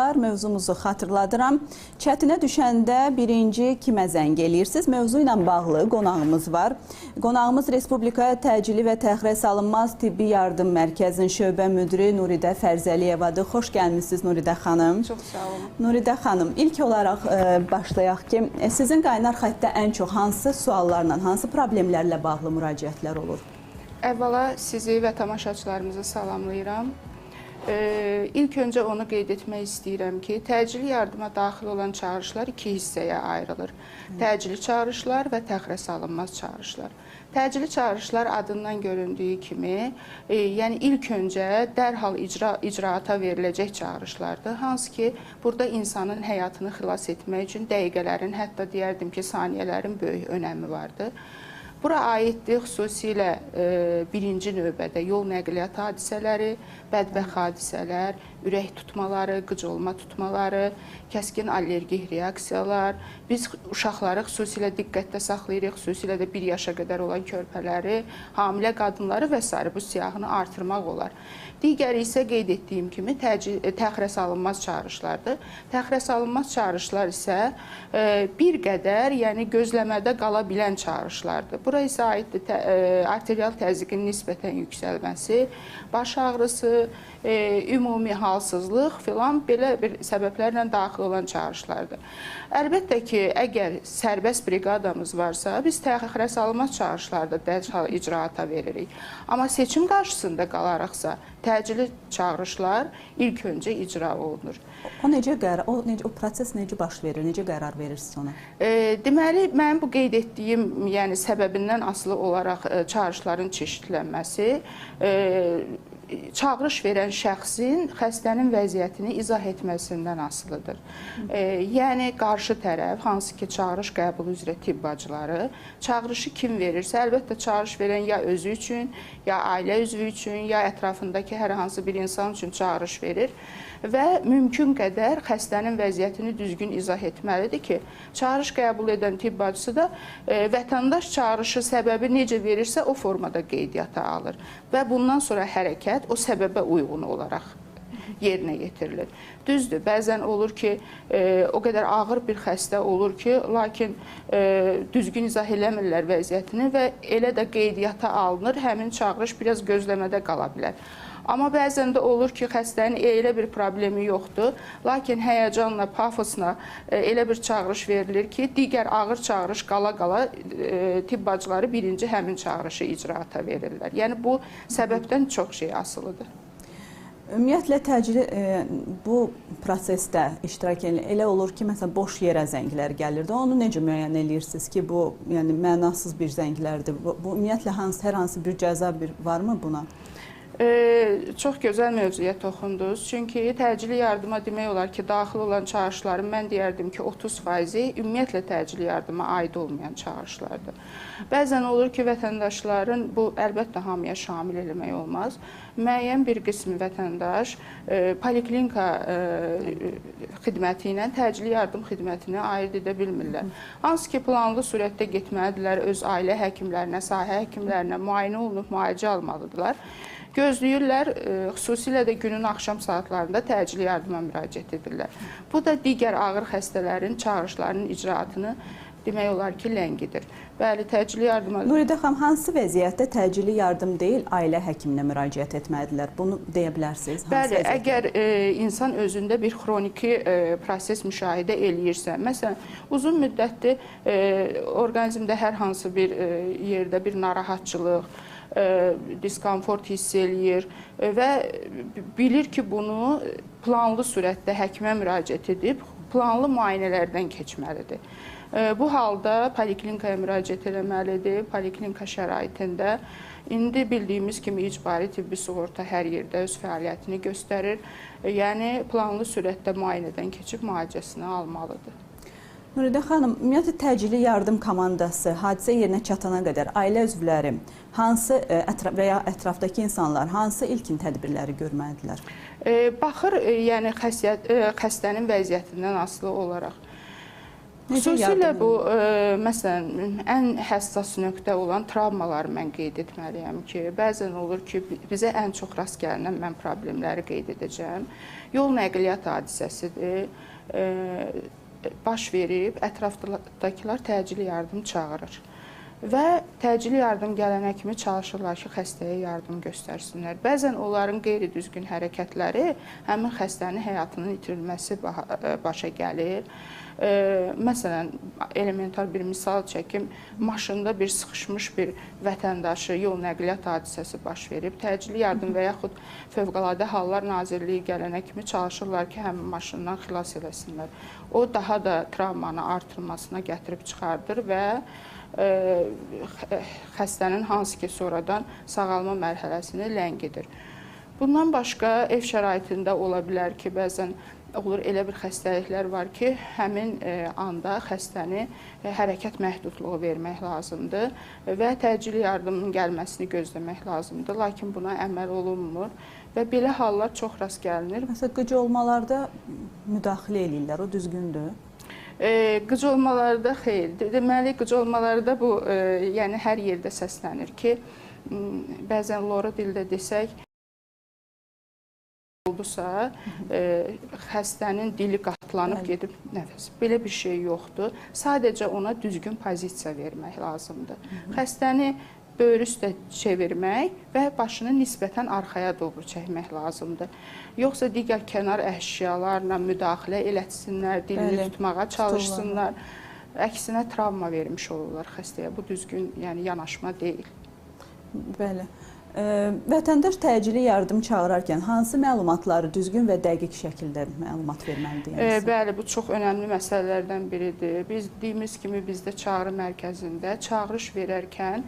tamaşaçılar, mövzumuzu xatırladıram. Çətinə düşəndə birinci kimə zəng eləyirsiniz? Mövzu ilə bağlı qonağımız var. Qonağımız Respublika Təcili və Təxirə Salınmaz Tibbi Yardım Mərkəzinin şöbə müdiri Nuridə Fərzəliyevadır. Xoş gəlmişsiniz Nuridə xanım. Çox sağ olun. Nuridə xanım, ilk olaraq başlayaq ki, sizin qaynar xəttdə ən çox hansı suallarla, hansı problemlərlə bağlı müraciətlər olur? Əvvəla sizi və tamaşaçılarımızı salamlayıram. İlk öncə onu qeyd etmək istəyirəm ki, təcili yardıma daxil olan çağırışlar iki hissəyə ayrılır. Təcili çağırışlar və təxirə salınmaz çağırışlar. Təcili çağırışlar adından göründüyü kimi, yəni ilk öncə dərhal icraata veriləcək çağırışlardır. Hansı ki, burada insanın həyatını xilas etmək üçün dəqiqələrin, hətta deyərdim ki, saniyələrin böyük önəmi vardır. Bura aiddir xüsusilə birinci növbədə yol nəqliyyat hadisələri, bədbəxt hadisələr, ürək tutmaları, qıcolma tutmaları, kəskin allergik reaksiyalar. Biz uşaqları xüsusilə diqqətdə saxlayırıq, xüsusilə də 1 yaşa qədər olan körpələri, hamilə qadınları və s. bu siyahını artırmaq olar. Digəri isə qeyd etdiyim kimi təxirə salınmaz çağırışlardır. Təxirə salınmaz çağırışlar isə bir qədər, yəni gözləmədə qala bilən çağırışlardır. Bura isə aiddir arterial təzyiqin nisbətən yüksəlməsi, baş ağrısı, ümumi halsızlıq filan belə bir səbəblərlə daxil olan çağırışlardır. Əlbəttə ki, əgər sərbəst briqadamız varsa, biz təxirə salınmaz çağırışlarda dərhal icraata veririk. Amma seçim qarşısında qalaraqsa, təcili çağırışlar ilk öncə icra olunur. O proses necə baş verir, necə qərar verirsiniz ona? Deməli, mənim bu qeyd etdiyim, yəni səbəbindən asılı olaraq çağırışların çeşidlənməsi, çağırış verən şəxsin xəstənin vəziyyətini izah etməsindən asılıdır. Yəni, qarşı tərəf, hansı ki, çağırış qəbulu üzrə tibb bacıları, çağırışı kim verirsə, əlbəttə çağırış verən ya özü üçün, ya ailə üzvü üçün, ya ətrafındakı hər hansı bir insan üçün çağırış verir və mümkün qədər xəstənin vəziyyətini düzgün izah etməlidir ki, çağırış qəbul edən tibb bacısı da vətəndaş çağırışı səbəbi necə verirsə, o formada qeydiyyata alır və bundan sonra hərəkət o səbəbə uyğun olaraq yerinə yetirilir. Düzdür, bəzən olur ki, o qədər ağır bir xəstə olur ki, lakin düzgün izah eləmirlər vəziyyətini və elə də qeydiyyata alınır, həmin çağırış biraz gözləmədə qala bilər. Amma bəzən də olur ki, xəstənin elə bir problemi yoxdur, lakin həyəcanla, pafosla elə bir çağırış verilir ki, digər ağır çağırış qala-qala tibb bacıları birinci həmin çağırışı icraata verirlər. Yəni, bu səbəbdən çox şey asılıdır. Ümumiyyətlə, təcili bu prosesdə iştirak edən elə olur ki, məsələn, boş yerə zənglər gəlirdi. Onu necə müəyyən edirsiniz ki, bu mənasız bir zənglərdir? Bu ümumiyyətlə, hər hansı bir cəza varmı buna? Çox gözəl mövzuya toxundunuz. Çünki təcili yardıma demək olar ki, daxil olan çağırışların mən deyərdim ki, 30%-i ümumiyyətlə təcili yardıma aid olmayan çağırışlardır. Bəzən olur ki, vətəndaşların, bu əlbəttə hamıya şamil eləmək olmaz, müəyyən bir qismi vətəndaş poliklinika xidməti ilə təcili yardım xidmətinə ayırt edə bilmirlər. Hansı ki, planlı surətdə getməlidirlər, öz ailə həkimlərinə, sahə həkimlərinə müayinə olunub müalicə almalıdırlar. Gözləyirlər, xüsusilə də günün axşam saatlarında təcili yardıma müraciət edirlər. Bu da digər ağır xəstələrin çağırışlarının icraatını demək olar ki, ləngidir. Bəli, təcili yardıma... Nuridə xanım, hansı vəziyyətdə təcili yardım deyil, ailə həkiminə müraciət etməlidirlər? Bunu deyə bilərsiniz? Bəli, əgər insan özündə bir xroniki proses müşahidə eləyirsə, məsələn, uzun müddətli orqanizmdə hər hansı bir yerdə bir narahatçılıq, diskomfort hiss eləyir və bilir ki, bunu planlı surətdə həkimə müraciət edib, planlı müayinələrdən keçməlidir. Bu halda poliklinikaya müraciət eləməlidir. Poliklinika şəraitində indi bildiyimiz kimi icbari tibbi sığorta hər yerdə öz fəaliyyətini göstərir. Yəni, planlı surətdə müayinədən keçib müalicəsini almalıdır. Nuridə xanım, ümumiyyətlə təcili yardım komandası hadisə yerinə çatana qədər ailə üzvləri hansı və ya ətrafdakı insanlar hansı ilkin tədbirləri görməlidirlər? Baxır, yəni xəstənin vəziyyətindən asılı olaraq. Xüsusilə bu, məsələn, ən həssas nöqtə olan travmaları mən qeyd etməliyəm ki, bəzən olur ki, bizə ən çox rast gəlinən mən problemləri qeyd edəcəm. Yol nəqliyyat hadisəsidir, baş verib, ətrafdakılar təcili yardım çağırır. Və təcili yardım gələnə kimi çalışırlar ki, xəstəyə yardım göstərsinlər. Bəzən onların qeyri-düzgün hərəkətləri həmin xəstənin həyatının itirilməsi başa gəlir. Məsələn, elementar bir misal çəkim, maşında bir sıxışmış bir vətəndaşı yol nəqliyyat hadisəsi baş verib, təcili yardım və yaxud Fövqəladə Hallar Nazirliyi gələnə kimi çalışırlar ki, həmin maşından xilas eləsinlər. O, daha da travmanı artırmasına gətirib çıxardır və xəstənin hansı ki, sonradan sağalma mərhələsini ləngidir. Bundan başqa, ev şəraitində ola bilər ki, bəzən olur elə bir xəstəliklər var ki, həmin anda xəstəni hərəkət məhdudluğu vermək lazımdır və təcili yardımın gəlməsini gözləmək lazımdır, lakin buna əməl olunmur və belə hallar çox rast gəlinir. Məsələn, qıc olmalarda müdaxilə eləyirlər, o düzgündür? Qıc olmalarda xeyr. Deməli, qıc olmalarda bu, yəni hər yerdə səslənir ki, bəzən lora dildə desək, oldusa, xəstənin dili qatlanıb gedib nəfəs. Belə bir şey yoxdur. Sadəcə ona düzgün pozisiya vermək lazımdır. Xəstəni böyrü üstə çevirmək və başını nisbətən arxaya doğru çəkmək lazımdır. Yoxsa digər kənar əşyalarla müdaxilə elətsinlər, dilini tutmağa çalışsınlar. Əksinə travma vermiş olurlar xəstəyə. Bu düzgün, yəni yanaşma deyil. Bəli. Vətəndaş təcili yardım çağırarkən hansı məlumatları düzgün və dəqiq şəkildə məlumat verməlidir? Bəli, bu çox önəmli məsələlərdən biridir. Biz dediyimiz kimi bizdə çağrı mərkəzində çağırış verərkən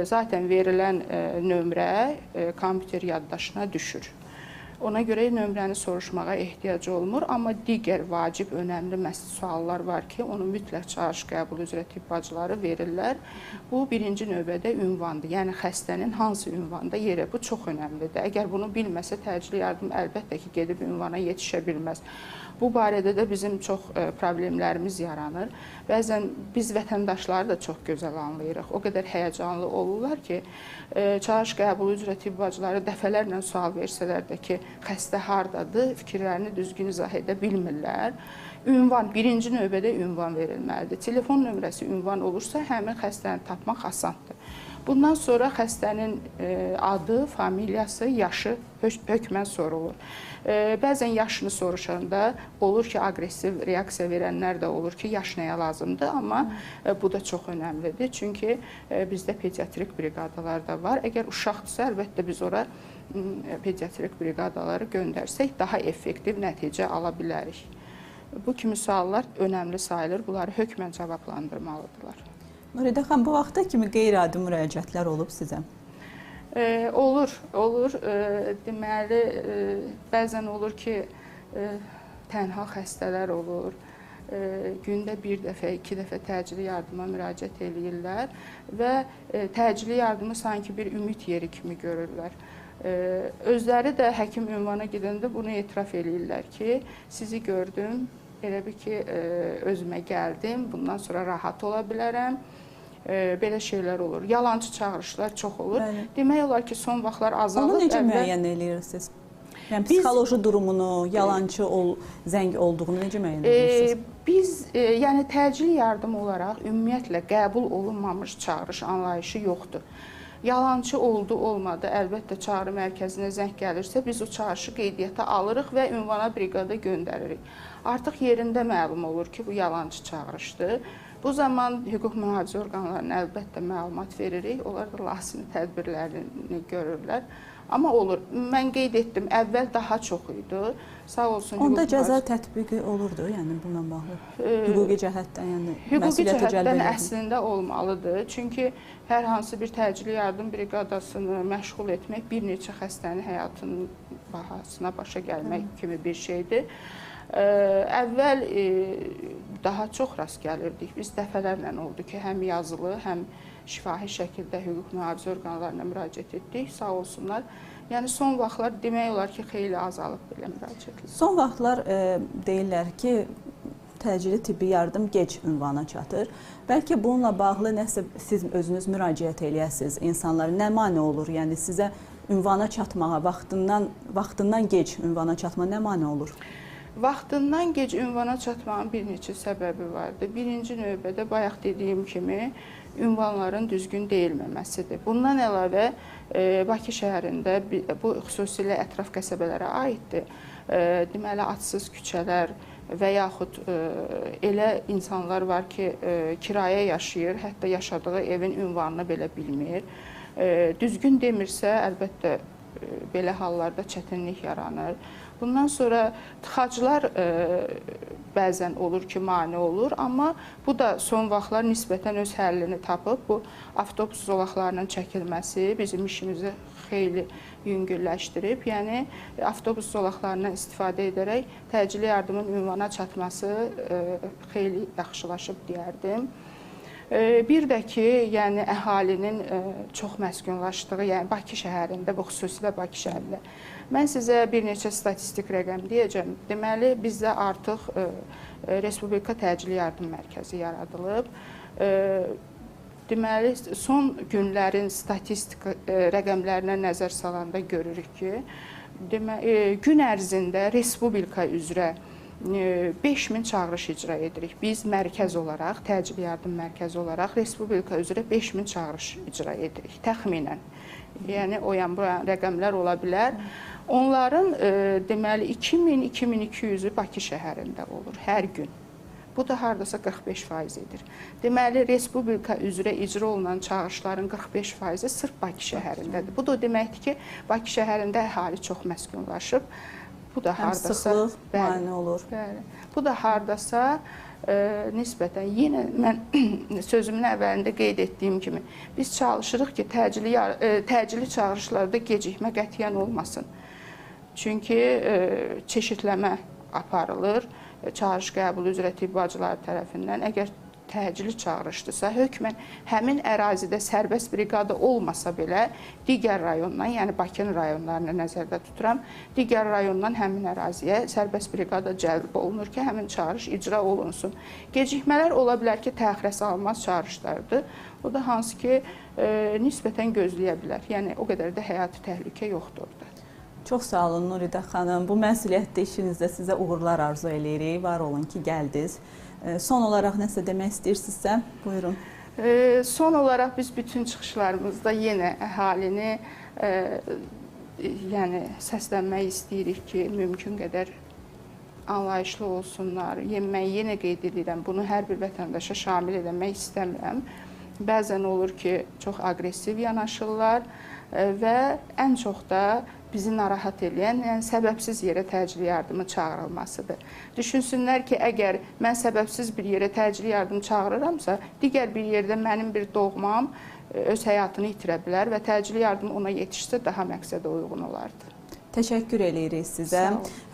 zaten verilən nömrə kompüter yaddaşına düşür. Ona görə nömrəni soruşmağa ehtiyac olmur, amma digər vacib, önəmli suallar var ki, onu mütləq çağırış qəbulu üzrə tibb bacıları verirlər. Bu, birinci növbədə ünvandır, yəni xəstənin hansı ünvanda yeri, bu çox önəmlidir. Əgər bunu bilməsə, təcili yardım əlbəttə ki, gedib ünvana yetişə bilməz. Bu barədə də bizim çox problemlərimiz yaranır. Bəzən biz vətəndaşları da çox gözəl anlayırıq. O qədər həyəcanlı olurlar ki, çağırış qəbulu üzrə tibb bacıları dəfələrlə sual versələr də ki, xəstə hardadır, fikirlərini düzgün izah edə bilmirlər. Ünvan, birinci növbədə ünvan verilməlidir. Telefon nömrəsi ünvan olursa, həmin xəstəni tapmaq asandır. Bundan sonra xəstənin adı, familiyası, yaşı hökmən sorulur. Bəzən yaşını soruşanda olur ki, aqressiv reaksiya verənlər də olur ki, yaş nəyə lazımdır, amma bu da çox önəmlidir. Çünki bizdə pediatrik briqadalar da var. Əgər uşaqdırsa, əlbəttə biz ora pediatrik briqadaları göndərsək, daha effektiv nəticə ala bilərik. Bu kimi suallar önəmli sayılır, bunları hökmən cavablandırmalıdırlar. Nuridə xanım, bu vaxta kimi qeyri-adi müraciətlər olub sizə? Olur. Deməli, bəzən olur ki, tənha xəstələr olur. Gündə bir dəfə, 2 dəfə təcili yardıma müraciət eləyirlər və təcili yardımı sanki bir ümid yeri kimi görürlər. Özləri də həkim ünvana gedəndə bunu etiraf eləyirlər ki, sizi gördüm, elə bir ki, özümə gəldim, bundan sonra rahat ola bilərəm. Belə şeylər olur. Yalancı çağırışlar çox olur. Bəli. Demək olar ki, son vaxtlar azalıb. Onu necə müəyyən edirsiniz? Yəni, psixoloji durumunu, yalancı zəng olduğunu necə müəyyən edirsiniz? Biz, yəni təcili yardım olaraq ümumiyyətlə qəbul olunmamış çağırış anlayışı yoxdur. Yalancı oldu, olmadı, əlbəttə çağrı mərkəzinə zəng gəlirsə, biz o çağırışı qeydiyyata alırıq və ünvana briqada göndəririk. Artıq yerində məlum olur ki, bu yalancı çağırışdır. Bu zaman hüquq mühafizə orqanlarına əlbəttə məlumat veririk, onlar da lazımi tədbirlərini görürlər. Amma olur, mən qeyd etdim, əvvəl daha çox idi, sağ olsun. Onda cəza tətbiqi olurdu, yəni bununla bağlı, hüquqi cəhətdən, yəni hüquqi cəhətdən əslində olmalıdır. Çünki hər hansı bir təcili yardım briqadasını məşğul etmək bir neçə xəstənin həyatının bahasına başa gəlmək kimi bir şeydir. Əvvəl daha çox rast gəlirdik. Biz dəfələrlə oldu ki, həm yazılı, həm şifahi şəkildə hüquq mühafizə orqanlarına müraciət etdik, sağ olsunlar. Yəni, son vaxtlar demək olar ki, xeyli azalıb belə müraciətlər. Son vaxtlar deyirlər ki, təcili tibbi yardım gec ünvana çatır. Bəlkə bununla bağlı nəsə siz özünüz müraciət eləyəsiniz insanlara, nə mane olur? Yəni sizə ünvana çatmağa, vaxtından gec ünvana çatma nə mane olur? Vaxtından gec ünvana çatmağın bir neçə səbəbi vardır. Birinci növbədə bayaq dediyim kimi ünvanların düzgün deyilməməsidir. Bundan əlavə Bakı şəhərində bu xüsusilə ətraf qəsəbələrə aiddir. Deməli, adsız küçələr və yaxud elə insanlar var ki, kirayə yaşayır, hətta yaşadığı evin ünvanını belə bilmir. Düzgün demirsə, əlbəttə belə hallarda çətinlik yaranır. Bundan sonra tıxaclar bəzən olur ki, mane olur, amma bu da son vaxtlar nisbətən öz həllini tapıb. Bu avtobus zolaqlarının çəkilməsi bizim işimizi xeyli yüngülləşdirib. Yəni, avtobus zolaqlarından istifadə edərək təcili yardımın ünvana çatması xeyli yaxşılaşıb deyərdim. Bir də ki, yəni əhalinin çox məskunlaşdığı, yəni Bakı şəhərində, bu xüsusilə Bakı şəhərində. Mən sizə bir neçə statistik rəqəm deyəcəm. Deməli, bizdə artıq Respublika Təcili Yardım Mərkəzi yaradılıb. Deməli, son günlərin statistik rəqəmlərinə nəzər salanda görürük ki, gün ərzində Respublika üzrə 5000 çağırış icra edirik. Biz mərkəz olaraq, təcili yardım mərkəzi olaraq Respublika üzrə 5000 çağırış icra edirik, təxminən. Yəni, o yan bu rəqəmlər ola bilər. Onların, deməli, 2000-2200-ü Bakı şəhərində olur hər gün. Bu da hardasa 45% edir. Deməli, Respublika üzrə icra olunan çağırışların 45%-i sırf Bakı şəhərindədir. Bu da deməkdir ki, Bakı şəhərində əhali çox məskunlaşıb. Bu da hardasa sıxlıq mane olur. Bəli. Bu da hardasa nisbətən yenə mən sözümün əvvəlində qeyd etdiyim kimi biz çalışırıq ki, təcili çağırışlarda gecikmə qətiyyən olmasın. Çünki çeşidləmə aparılır. Çağırış qəbulu üzrə tibb bacıları tərəfindən. Əgər təcili çağırışdırsa, hökmən həmin ərazidə sərbəst briqada olmasa belə, digər rayondan, yəni Bakının rayonlarını nəzərdə tuturam, digər rayondan həmin əraziyə sərbəst briqada cəlb olunur ki, həmin çağırış icra olunsun. Gecikmələr ola bilər ki, təxirə salınmaz çağırışlardır. O da hansı ki, nisbətən gözləyə bilər. Yəni, o qədər də həyati təhlükə yoxdur orada. Çox sağ olun Nuridə xanım. Bu məsuliyyətli işinizdə sizə uğurlar arzu edirik. Var olun ki, gəldiniz. Son olaraq nəsə demək istəyirsinizsə, buyurun. Son olaraq biz bütün çıxışlarımızda yenə əhalini yəni səslənmək istəyirik ki, mümkün qədər anlayışlı olsunlar. Mən yenə qeyd edirəm, bunu hər bir vətəndaşa şamil etmək istəmirəm. Bəzən olur ki, çox aqressiv yanaşırlar və ən çox da bizi narahat edən, yəni səbəbsiz yerə təcili yardımı çağırılmasıdır. Düşünsünlər ki, əgər mən səbəbsiz bir yerə təcili yardım çağırıramsa, digər bir yerdə mənim bir doğmam öz həyatını itirə bilər və təcili yardım ona yetişsə daha məqsədə uyğun olardı. Təşəkkür edirik sizə. Sağ olun.